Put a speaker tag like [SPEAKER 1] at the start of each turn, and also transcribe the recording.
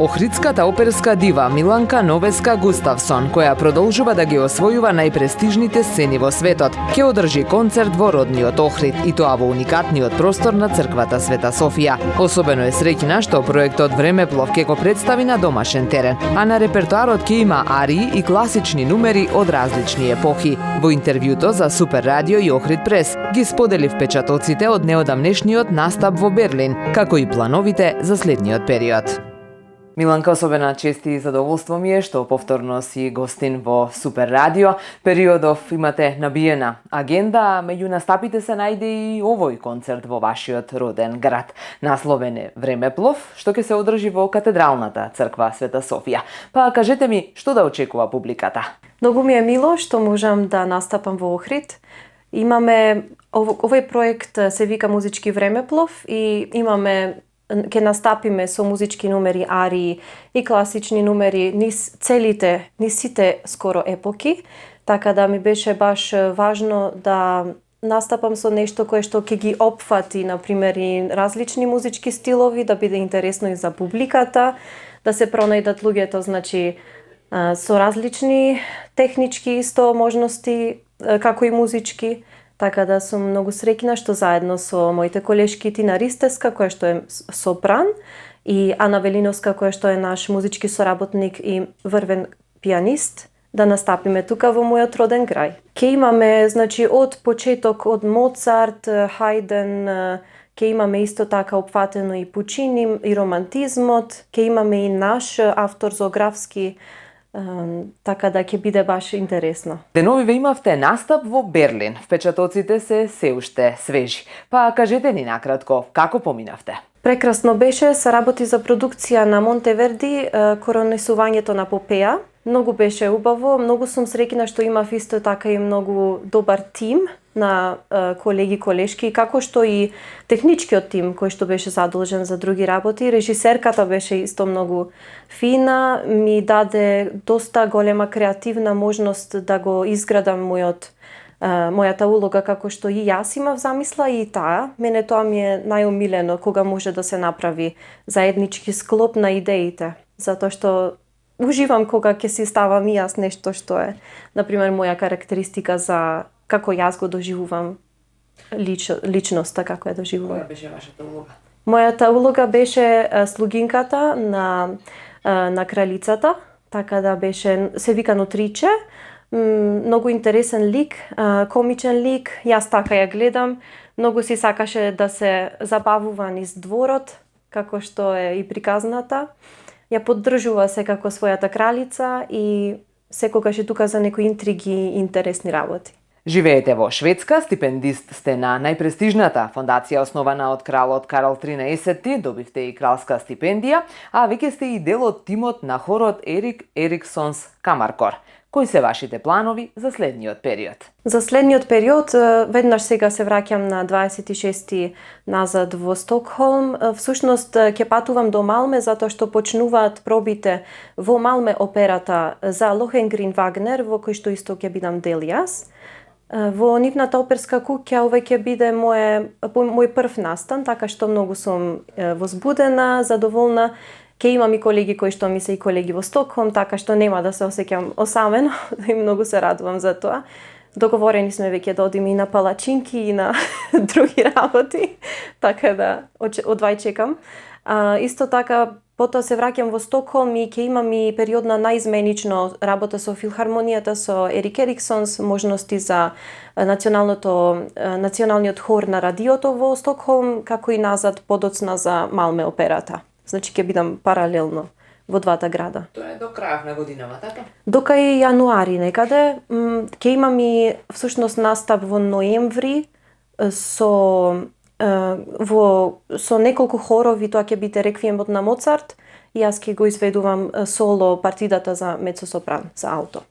[SPEAKER 1] Охридската оперска дива Миланка Новеска Густавсон, која продолжува да ги освојува најпрестижните сцени во светот, ќе одржи концерт во родниот Охрид, и тоа во уникатниот простор на црквата Света Софија. Особено е среќна што проектот Времеплов ќе го представи на домашен терен, а на репертоарот ќе има арии и класични numeri од различни епохи. Во интервјуто за Супер радио и Охрид прес ги сподели впечатоците од неодамнешниот настап во Берлин, како и плановите за следниот период. Миланка, особена чест и задоволство ми е што повторно си гостин во Супер радио. Периодов имате набиена агенда, а меѓу настапите се најде и овој концерт во вашиот роден град. Насловен е Времеплов, што ќе се одржи во Катедралната црква Света Софија. Па кажете ми, што да очекува публиката?
[SPEAKER 2] Многу ми е мило што можам да настапам во Охрид. Имаме овој проект се вика Музички Времеплов и ќе настапиме со музички numeri, арии и класични numeri низ сите скоро епоки, така да ми беше баш важно да настапам со нешто кое што ќе ги опфати, например, и различни музички стилови, да биде интересно и за публиката, да се пронајдат луѓето, значи, со различни технички исто можности, како и музички. Така да сум многу среќна што заедно со моите колешки Тина Ристевска, која што е сопран, и Ана Велиновска, која што е наш музички соработник и врвен пианист, да настапиме тука во мојот роден крај. Ке имаме, значи, од почеток од Моцарт, Хајден, ке имаме исто така опфатено и Пучини, и романтизмот, ке имаме и наш автор зоографски, така да ќе биде баш интересно.
[SPEAKER 1] Деновиве имавте настап во Берлин. Впечатоците се уште свежи. Па кажете ни накратко, како поминавте?
[SPEAKER 2] Прекрасно беше, се работи за продукција на Монтеверди, коронесувањето на Попеја. Многу беше убаво, многу сум среќна што имав исто така и многу добар тим на колеги, колешки, како што и техничкиот тим кој што беше задолжен за други работи. Режисерката беше исто многу фина, ми даде доста голема креативна можност да го изградам мојата улога како што и јас имав замисла и таа. Мене тоа ми е најомилено кога може да се направи заеднички склоп на идеите, затоа што уживам кога ќе си ставам и јас нешто што е, например, моја карактеристика за како јас го доживувам личноста, како ја доживувам.
[SPEAKER 1] Која беше вашата улога?
[SPEAKER 2] Мојата улога беше слугинката на кралицата, така да беше, се вика Нутриче, многу интересен лик, комичен лик, јас така ја гледам, многу си сакаше да се забавува низ дворот, како што е и приказната. Ја поддржува секако својата кралица и секогаш е тука за некои интриги и интересни работи.
[SPEAKER 1] Живеете во Шведска, стипендист сте на најпрестижната фондација основана од кралот Карл XIII, добивте и кралска стипендија, а веќе сте и дел од тимот на хорот Ерик Ериксонс Камаркор. Кои се вашите планови за следниот период?
[SPEAKER 2] За следниот период, веднаш сега се враќам на 26 назад во Стокхолм. Всушност, ќе патувам до Малме, затоа што почнуваат пробите во Малме операта за Лохенгрин Вагнер, во кој што исто ќе бидам дел јас. Во нивната оперска куќа овој ќе биде мој прв настан, така што многу сум возбудена, задоволна. Ке имам и колеги кои што ми се и колеги во Стокхолм, така што нема да се осеќам осамено и многу се радувам за тоа. Договорени сме веќе да одиме и на палачинки и на други работи, така да одвај чекам. Исто така, потоа се враќам во Стокхолм и ќе имам и период на наизменично работа со филхармонијата, со Ерик Ериксонс, можности за националниот хор на радиото во Стокхолм, како и назад подоцна за Малме операта. Значи ќе бидам паралелно во двата града.
[SPEAKER 1] Тоа е до крајот на годинава, така?
[SPEAKER 2] До кај јануари некаде. Ќе имам и всушност настап во ноември со неколку хорови, тоа ќе биде реквиемот на Моцарт и јас ќе го изведувам соло партидата за мецо-сопран, за алто.